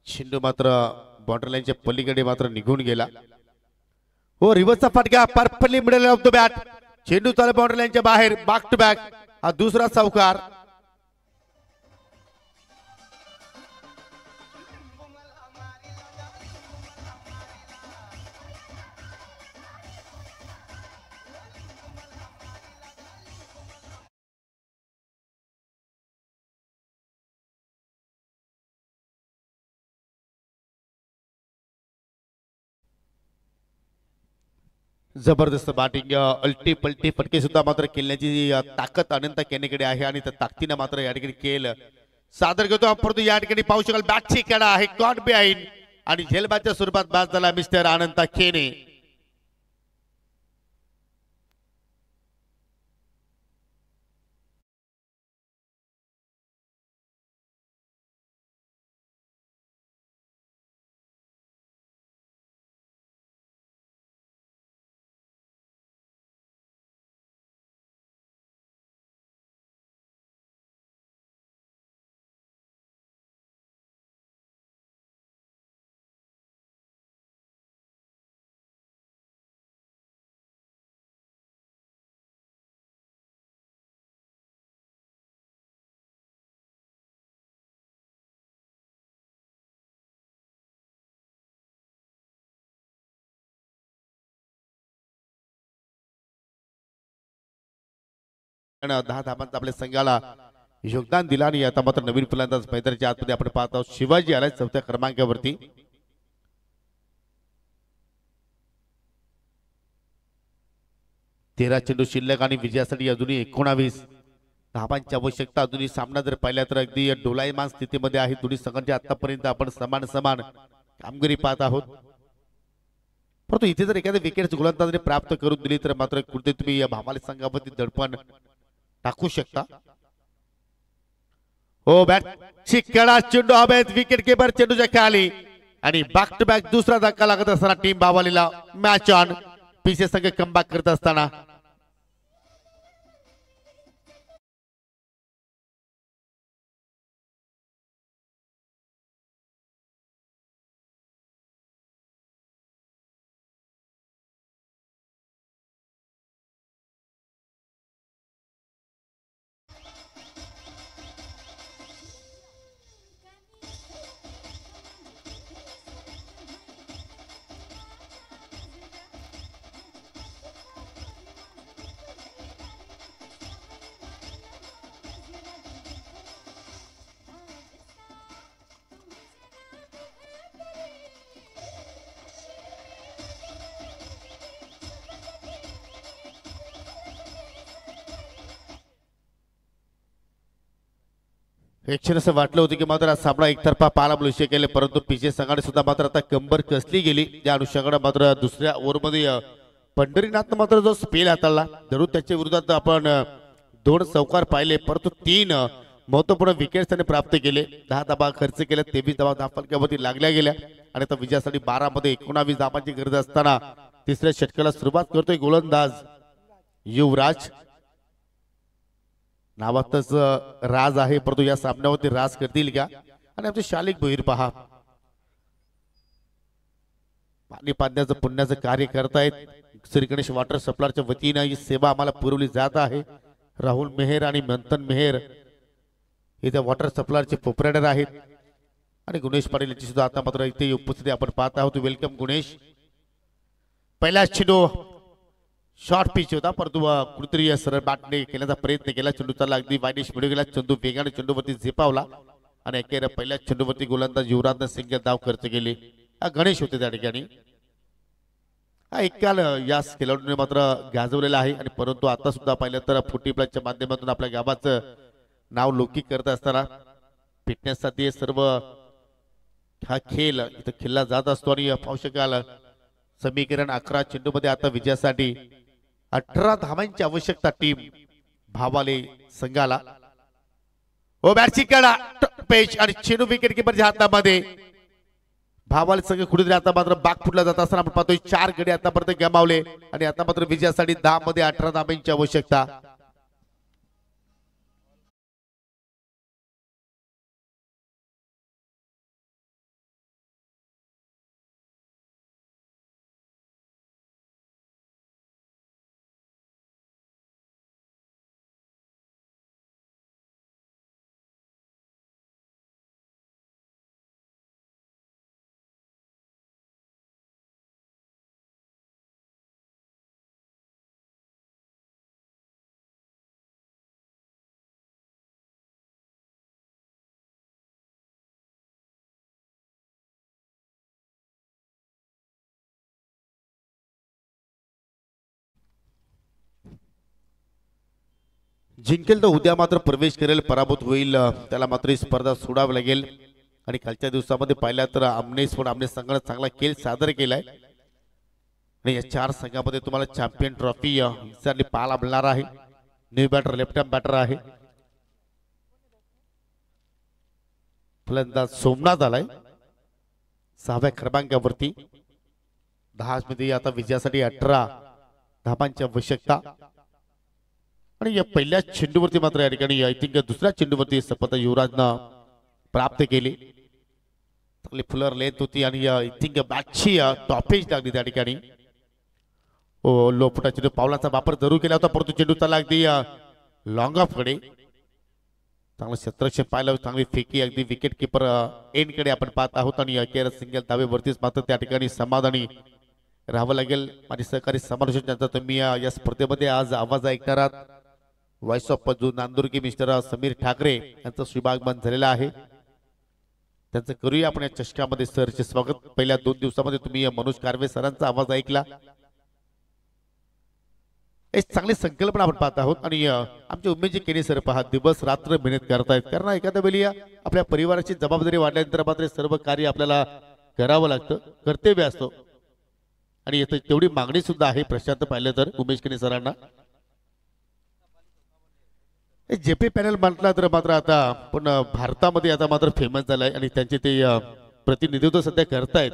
चेंडू मात्र बाउंड्री लाईनच्या पलीकडे मात्र निघून गेला. हो रिव्हर्सचा फटका perfectly middle of the bat. चेंडू चालू बाउंड्री लाईनच्या बाहेर. बॅक टू बॅक हा दुसरा चौकार. जबरदस्त बॅटिंग अल्टी पलटी फटके सुद्धा मात्र खेळण्याची ताकद अनंत केनेकडे आहे आणि त्या ताकदीने मात्र या ठिकाणी खेळ सादर करतो. परंतु या ठिकाणी पाहू शकाल बॅटची कडा आहे कॉट बिहाइंड आणि झेलबॅटच्या स्वरूपात बॅट झाला मिस्टर अनंत केने. आणि 10 धावांचा आपल्या संघाला योगदान दिला आणि आता मात्र नवीन फलंदाज मैदानाच्या आतमध्ये आपण पाहत आहोत. शिवाजी आलाय चौथ्या क्रमांकावरती. तेरा चेंडू शिल्लक आणि विजयासाठी अजूनही 19 धावांची आवश्यकता. अजूनही सामना जर पाहिला तर अगदी डोलायमान स्थितीमध्ये आहे. दोन्ही संघांची आतापर्यंत आपण समान समान कामगिरी पाहत आहोत. परंतु इथे जर एखाद्या विकेट गोलंदाजाने प्राप्त करून दिली तर मात्र कुठे तुम्ही या भामाली संघावरती दडपण टाकू शकता. हो बॅट चिकडा चेंडू हवेत. विकेट किपर चेंडूच्या खाली आणि बॅक टू बॅक दुसरा धक्का लागत असताना टीम भावालीला मॅच ऑन. पीसे संघ कमबॅक करत असताना एक क्षण असं वाटलं होतं की मात्र आज सामना एकतर्फा पाहायला मिळू शकेल. परंतु पीचे संघाने सुद्धा मात्र आता कंबर कसली गेली. त्या अनुषंगाने मात्र दुसऱ्या ओव्हरमध्ये पंढरीनाथ मात्र जो स्पेल हाताळला जरूर त्याच्या विरोधात आपण 2 चौकार पाहिले. परंतु 3 महत्वपूर्ण विकेट्स त्याने प्राप्त केले. 10 धावा खर्च केल्या. 23 धावा धावफलकावरती लागल्या गेल्या आणि आता विजयासाठी 12 मध्ये 19 धावांची गरज असताना तिसऱ्या षटकाला सुरुवात करतोय गोलंदाज युवराज. नावातच राज आहे परंतु या सामन्यावरती राज करतील का. आणि आमचे शालिक भोईर पहा पाणी पाजण्याचं पुण्याचं कार्य करतायत. श्री गणेश वॉटर सप्लायच्या वतीने ही सेवा आम्हाला पुरवली जात आहे. राहुल मेहर आणि मंथन मेहर हे त्या वॉटर सप्लायरचे प्रोप्रायटर आहेत आणि गुणेश पाटील यांची सुद्धा आता मात्र इथे उपस्थिती आपण पाहत आहोत. वेलकम गुणेश. पहिला चेंडू शॉर्ट पिच होता परंतु कुठेतरी सरळ बॅटने केल्याचा प्रयत्न केला. चेंडू चालला अगदी वाईडिश मिळू गेला. चेंडू वेगाने चेंडूवरती झेपावला आणि अखेर पहिल्या चेंडूवरती गोलंदाज युवराज सिंग धाव खर्च केले. गणेश होते त्या ठिकाणी. हा एक काल या खेळाडूने मात्र गाजवलेला आहे आणि परंतु आता सुद्धा पाहिलं तर फुटी प्लसच्या माध्यमातून आपल्या गावाचं नाव लौकिक करत असताना फिटनेससाठी सर्व हा खेळ इथं खेळला जात असतो. आणि पाहू शकाल समीकरण 11 चेंडूमध्ये आता विजयासाठी 18 धावांची आवश्यकता टीम भावाले संघाला. ओ बॅटची कडा पेच आणि चेंडू विकेट किपरच्या हातामध्ये. भावाले संघ कुठेतरी आता मात्र बाग फुटला जात असताना आपण पाहतोय 4 गडी आतापर्यंत गमावले आणि आता मात्र विजयासाठी 10 मध्ये 18 धावांची आवश्यकता. जिंकेल तर उद्या मात्र प्रवेश करेल, पराभूत होईल त्याला मात्र ही स्पर्धा सोडावी लागेल. आणि कालच्या दिवसामध्ये पाहिला तर आमनेस संघाने चांगला खेळ सादर केलाय आणि या 4 संघामध्ये तुम्हाला चॅम्पियन ट्रॉफी पाहायला मिळणार आहे. New batter left hand batter आहे, फलंदाज सोमनाथ आलाय 6व्या क्रमांकावरती. 10 मध्ये आता विजयासाठी 18 धाबांची आवश्यकता. आणि या पहिल्या चेंडूवरती मात्र या ठिकाणी आय थिंक दुसऱ्या चेंडूवरती सफलता युवराजनं प्राप्त केली. चांगली फुलर लेंथ होती आणि आय थिंक बॅटची टॉपेज लागली त्या ठिकाणी. लो फुटा चेंडू पावलाचा वापर जरूर केला होता, परंतु चेंडू चालला अगदी लॉंग ऑफ कडे. चांगलं क्षेत्ररक्षण पाहिलं, चांगली फेकी अगदी विकेट किपर एंड कडे आपण पाहत आहोत. आणि अखेर सिंगल धावेवरतीच मात्र त्या ठिकाणी समाधानी राहावं लागेल. माझे सहकारी समालोचक ज्यांचा तुम्ही या स्पर्धेमध्ये आज आवाज ऐकणार आहात, voice of Paju Nandurgi mister Sameer Thackeray यांचं शुभागमन झालेलं आहे. त्यांचं करूया आपण या चषकामध्ये सरचे स्वागत. पहिल्या 2 दिवसामध्ये तुम्ही मनोज कारवे सरांचा आवाज ऐकला. एक चांगली संकल्पना आपण पाहत आहोत. आणि आमचे उमेदजी केने सर पहा दिवस रात्र मेहनत करतायत, कारण एखाद्या वेळी आपल्या परिवाराची जबाबदारी वाढल्यानंतर मात्र सर्व कार्य आपल्याला करावं लागतं, कर्तव्य असतो. आणि येथे तेवढी मागणी सुद्धा आहे प्रशांत पाहिलं तर उमेश केने सरांना. जेपी पॅनल म्हटला तर मात्र आता पण भारतामध्ये आता मात्र फेमस झालाय आणि त्यांचे ते प्रतिनिधित्व सध्या करतायत.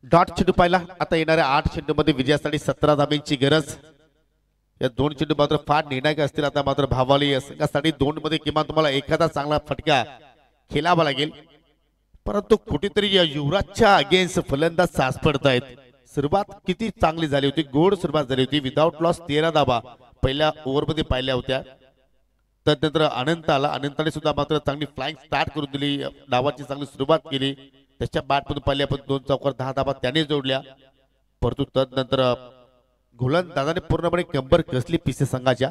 डॉट चेंडू पाहिला. आता येणाऱ्या 8 चेंडूमध्ये विजयासाठी 17 धाब्यांची गरज. या 2 चेंडू मात्र फार निर्णायक असतील. आता मात्र भावाली या संघासाठी 2 मध्ये किमान तुम्हाला एखादा चांगला फटका खेळावा लागेल. परंतु कुठेतरी या युवराजच्या अगेन्स्ट फलंदाज सास पडतायत. सुरुवात किती चांगली झाली होती, गोड सुरुवात झाली होती. विदाउट लॉस 13 धाबा पहिल्या ओव्हरमध्ये पाहिल्या होत्या. त्यानंतर अनंत आला, अनंताने सुद्धा मात्र चांगली फ्लाइंग स्टार्ट करून दिली, डावाची चांगली सुरुवात केली. त्याच्या बॅटमधून पाहिले आपण 2 चौकार 10 धाबा त्याने जोडल्या. परंतु तदनंतर गोलंदाजाने पूर्णपणे कंबर कसली पिसे संघाच्या.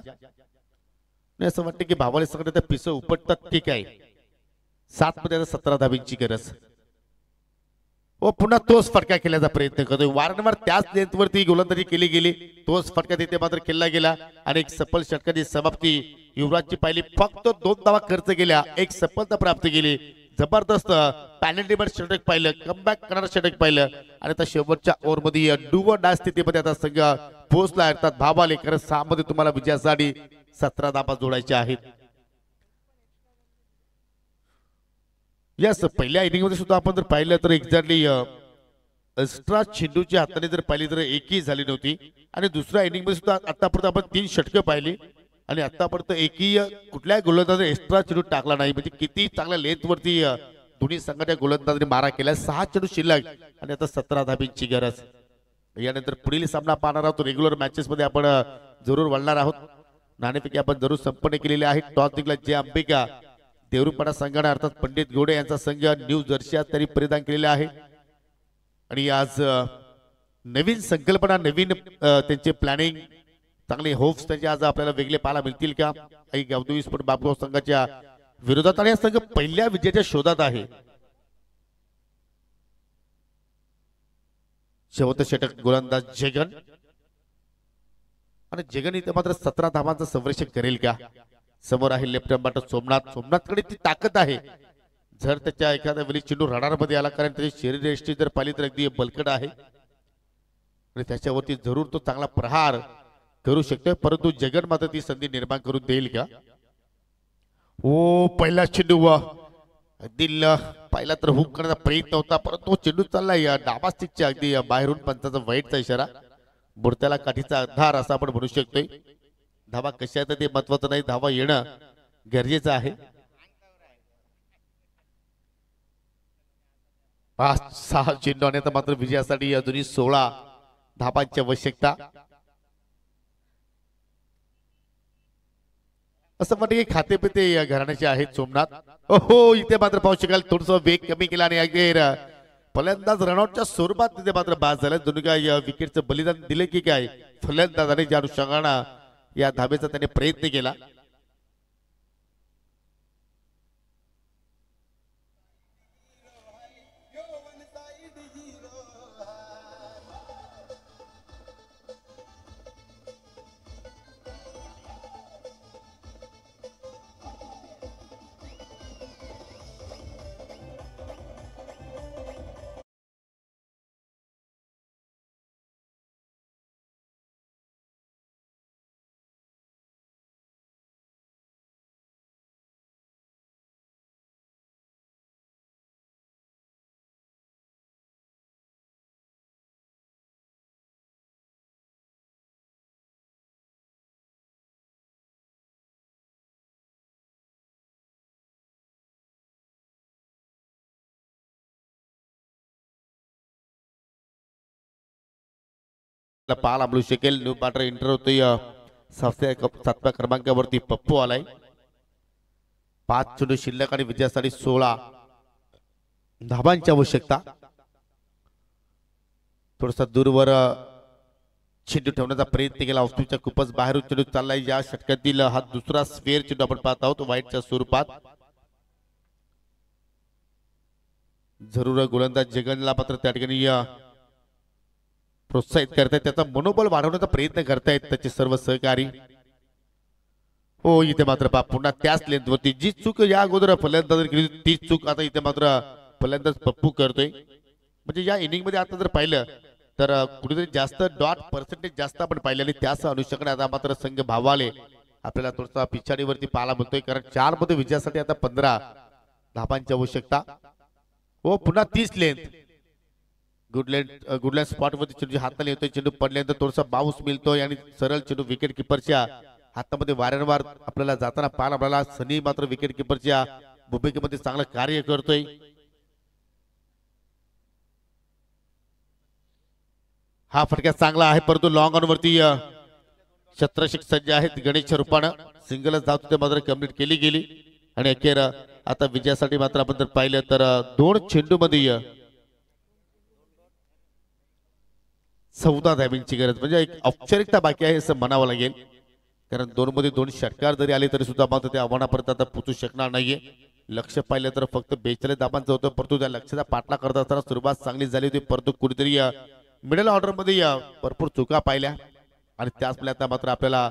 असं वाटतं की भावाले संघाने त्या पिसे उपटतात. ठीक आहे, 7 मध्ये 17 धाब्यांची गरज. पुन्हा तोच फटका खेळण्याचा प्रयत्न करतोय. वारंवार त्याच लेंथवरती गोलंदाजी केली गेली, तोच फटका तिथे मात्र खेळला गेला आणि एक सफल षटकाची समाप्ती युवराजची पाहिली. फक्त 2 धावा खर्च केल्या, एक सफलता प्राप्त केली. जबरदस्त पॅनल्टी बॅट षटक पाहिलं, कमबॅक करणारं षटक पाहिलं. आणि आता शेवटच्या ओव्हरमध्ये डू ऑर डाय स्थितीमध्ये आता संघ पोहोचला. अर्थात भावाले कारण 6 मध्ये तुम्हाला विजयासाठी 17 धाबा जोडायच्या आहेत. यस, पहिल्या इनिंग मध्ये सुद्धा आपण जर पाहिलं तर एक्झॅक्टली एक्स्ट्रा चेंडूच्या हाताने जर पाहिली तर एकही झाली नव्हती. आणि दुसऱ्या इनिंग मध्ये सुद्धा आतापर्यंत आपण 3 षटकं पाहिली आणि आतापर्यंत एकही कुठल्याही गोलंदाजाने एक्स्ट्रा चेंडू टाकला नाही. म्हणजे किती चांगल्या लेंथ वरती दोन्ही संघाच्या गोलंदाजाने मारा केला. 6 चेंडू शिल्लक आणि आता 17 धाब्यांची गरज. यानंतर पुढील सामना पाहणार आहोत. रेग्युलर मॅचेस मध्ये आपण जरूर वळणार आहोत. नाणेफेकी आपण जरूर संपन्न केलेली आहे. टॉस जिंकला जे अंबिका देवरुपडा संघाने अर्थात पंडित घोडे यांचा संघ न्यू जर्सी आज तरी परिधान केलेला आहे. आणि आज नवीन संकल्पना, नवीन त्यांचे प्लॅनिंग, चांगले होप्स त्यांचे आज आपल्याला वेगळे पाहायला मिळतील का काही गावदेवी स्पोर्ट बापगाव संघाच्या विरोधात. आणि हा संघ पहिल्या विजयाच्या शोधात आहे. शेवटचं षटक गोलंदाज जगन आणि जगन इथे मात्र 17 धावांचं संरक्षण करेल का. समोर आहे लेफ्ट हँड बॅटर सोमनाथ. सोमनाथकडे ती ताकद आहे. जर त्याच्या एखाद्या वेळी चेंडू रडार मध्ये आला, कारण त्याची शरीरयष्टी जर पाहिली तर अगदी बलकट आहे आणि त्याच्यावरती जरूर तो चांगला प्रहार करू शकतोय. परंतु जगन मात्र ती संधी निर्माण करून देईल का. पहिला चेंडू दिल पहिला तर हुक करण्याचा प्रयत्न होता, परंतु चेंडू चालला या डाबा स्टिकच्या अगदी बाहेरून पंचाचा वाईटचा इशारा. बुडत्याला काठीचा आधार असा आपण म्हणू शकतोय. धावा कशा आहेत ते महत्वाचं नाही, धावा येणं गरजेचं आहे. 5-6 चेंडू आणि आता मात्र विजयासाठी अजूनही 16 धाबांची आवश्यकता. असं वाटतं की खाते पिते घराण्याचे आहेत सोमनाथ. इथे मात्र पाहू शकाल थोडस वेग कमी केला आणि अगदी फलंदाज रनआउटच्या स्वरूपात तिथे मात्र बाद झाला. दोन्ही काय विकेटचं बलिदान दिले की काय फलंदाजाने, ज्या अनुषंगाने या धाबेचा त्याने प्रयत्न केला. पाहायला मिळू शकेल. न्यू बॅटर एंटर होतोय 7व्या क्रमांकावरती पप्पू आलाय. 5 चेंडू शिल्लक आणि विजयासाठी 16 धाबांची आवश्यकता. थोडासा दूरवर चेंडू ठेवण्याचा प्रयत्न केला. ऑफस्पिनच्या खूपच बाहेरून चेंडू चाललाय. या षटकातील हा दुसरा स्क्वेअर चेंडू आपण पाहत आहोत व्हाईटच्या स्वरूपात. जरूर गोलंदाज जगनला मात्र त्या ठिकाणी प्रोत्साहित करतायत, त्याचा मनोबल वाढवण्याचा प्रयत्न करतायत त्याचे सर्व सहकारी. हो इथे मात्र पुन्हा त्याच लेंथवरती जी चूक या अगोदर फलंदाज केली तीच चूक आता इथे मात्र फलंदाज पप्पू करतोय. म्हणजे या इनिंग मध्ये आता जर पाहिलं तर कुठेतरी जास्त डॉट पर्सेंटेज जास्त आपण पाहिले आणि त्याच अनुषंगाने आता मात्र संघ भावाले आपल्याला थोडासा पिछाडीवरती पाहायला मिळतोय. कारण 4 मध्ये विजयासाठी आता 15 धाबांची आवश्यकता. हो पुन्हा 30 लेंथ गुडलँड स्पॉट वरती चेंडू हाताने येतोय. चेंडू पडल्यानंतर थोडासा बाउन्स मिळतोय आणि सरळ चेंडू विकेट किपरच्या हातामध्ये वारंवार आपल्याला जाताना पाहायला मिळाला. सनी मात्र विकेट किपरच्या भूमिकेमध्ये चांगलं कार्य करतोय. हा फटका चांगला आहे परंतु लॉंग ऑन वरती शत्रशिक सज्ज आहेत. गणेशच्या रूपानं सिंगलच धाव ते मात्र कंप्लीट केली गेली आणि अखेर आता विजयासाठी मात्र आपण जर पाहिलं तर 2 चेंडू मध्ये 14 धावांची गरज म्हणजे एक औपचारिकता बाकी आहे असं म्हणावं लागेल. कारण 2 मध्ये 2 षटकार जरी आले तरी सुद्धा मात्र त्या आव्हानापर्यंत आता पोहोचू शकणार नाहीये. लक्ष पाहिलं तर फक्त 42 धाबांचं होतं परंतु त्या लक्ष्याचा पाठला करत असताना सुरुवात चांगली झाली होती परंतु कुठेतरी मिडल ऑर्डर मध्ये भरपूर चुका पाहिल्या आणि त्याच आता मात्र आपल्याला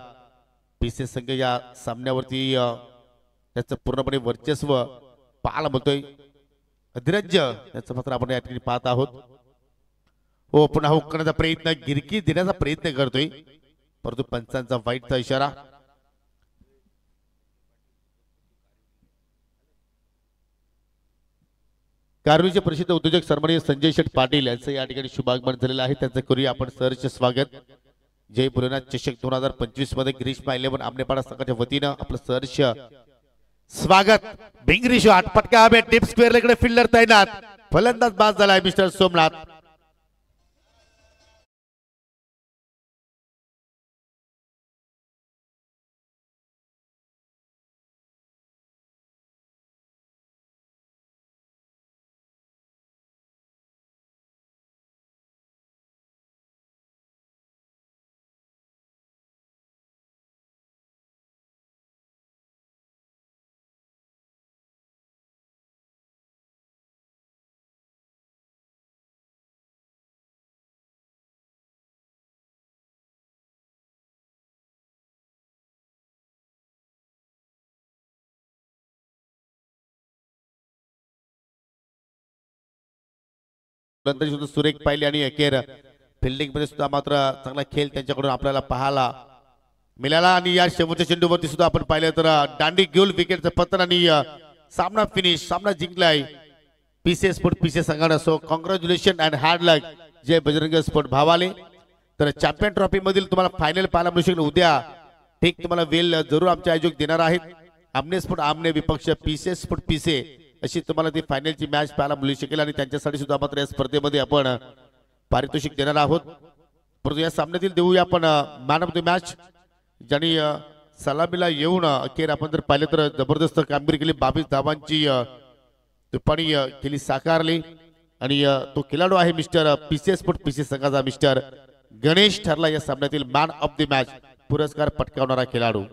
पीसी संघ या सामन्यावरती त्याचं पूर्णपणे वर्चस्व पाहायला मिळतोय. अधिराज्य याचं मात्र आपण या ठिकाणी पाहत आहोत. हो पुन्हा हुक करण्याचा प्रयत्न गिरकी देण्याचा प्रयत्न करतोय परंतु पंचांचा वाईटचा इशारा. कारवीचे प्रसिद्ध उद्योजक सन्माननीय संजय शेठ पाटील यांचं या ठिकाणी शुभागमन झालेलं आहे. त्यांचं करूया आपण सहर्ष स्वागत. जय भोलेनाथ चषक 2025 मध्ये ग्रीष्मा 11 आमनेपाडा संघाच्या वतीनं आपलं सहर्ष स्वागत. भिंगरी शॉट पटका हवे टिप स्क्वेअर इकडे फिल्डर तैनात. फलंदाज बाद झालाय मिस्टर सोमनाथ. सुद्धा सुरेख पाहिले आणि अखेर फिल्डिंग मध्ये सुद्धा मात्र चांगला खेळ त्यांच्याकडून आपल्याला पाहायला मिळाला. आणि या शेवटच्या चेंडूवरती सुद्धा आपण पाहिलं तर दांडी घेऊन विकेटचं पतन आणि सामना फिनिश सामना जिंकलाय पीसीएस स्पोर्ट पीसीएस संघानं. So congratulation and hard luck Jai Bajrang sport भावाले. तर चॅम्पियन ट्रॉफी मधील तुम्हाला फायनल पाहायला मिळू शकेल उद्या. ठीक तुम्हाला वेल जरूर आमचे आयोजक देणार आहेत. आमने स्पोर्ट आमने विपक्ष पीसीएस स्पोर्ट पीसे अशी तुम्हाला ती फायनलची मॅच पाहायला मिळू शकेल आणि त्यांच्यासाठी सुद्धा मात्र या स्पर्धेमध्ये आपण पारितोषिक देणार आहोत. परंतु या सामन्यातील देऊया आपण मॅन ऑफ द मॅच ज्यांनी सलामीला येऊन अखेर आपण जर पाहिलं तर जबरदस्त कामगिरी केली. 22 धावांची तुपाणी केली साकारली आणि तो खेळाडू आहे मिस्टर पीसीएस स्पोर्ट पीसी संघाचा मिस्टर गणेश ठरला या सामन्यातील मॅन ऑफ द मॅच पुरस्कार पटकावणारा खेळाडू.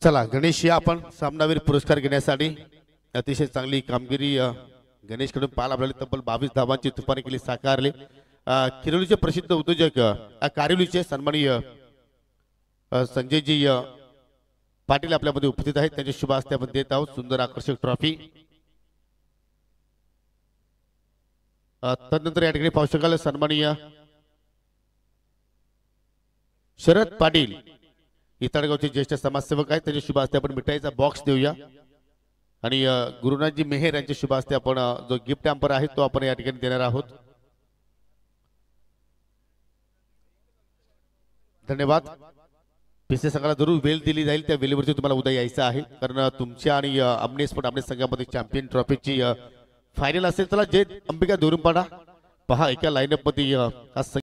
चला गणेश या आपण सामनावीर पुरस्कार घेण्यासाठी अतिशय चांगली कामगिरी गणेशकडून पाहायला आपल्याला तब्बल 22 धावांची तुफानी केली साकारली. किरोलीचे प्रसिद्ध उद्योजक कारिवलीचे सन्माननीय संजयजी पाटील आपल्यामध्ये उपस्थित आहेत. त्यांचे शुभ हस्ते आपण देत आहोत सुंदर आकर्षक ट्रॉफी. तदनंतर या ठिकाणी पाहू शकाल सन्माननीय शरद पाटील इताडगावचे ज्येष्ठ समाजसेवक आहेत. त्यांच्या शुभ हस्ते आपण मिठाईचा बॉक्स देऊया आणि गुरुनाथजी मेहर यांच्या शुभ हस्ते आपण जो गिफ्ट हॅम्पर आहे तो आपण या ठिकाणी देणार आहोत. धन्यवाद. पिसे संघाला जरूर वेळ दिली जाईल त्या वेळेवरती तुम्हाला उद्या यायचं आहे कारण तुमच्या आणि आमने स्पोर्ट आमने संघामध्ये चॅम्पियन ट्रॉफीची फायनल असेल. चला जे अंबिका दोरुंपाडा पहा एका लाईनअप मध्ये आज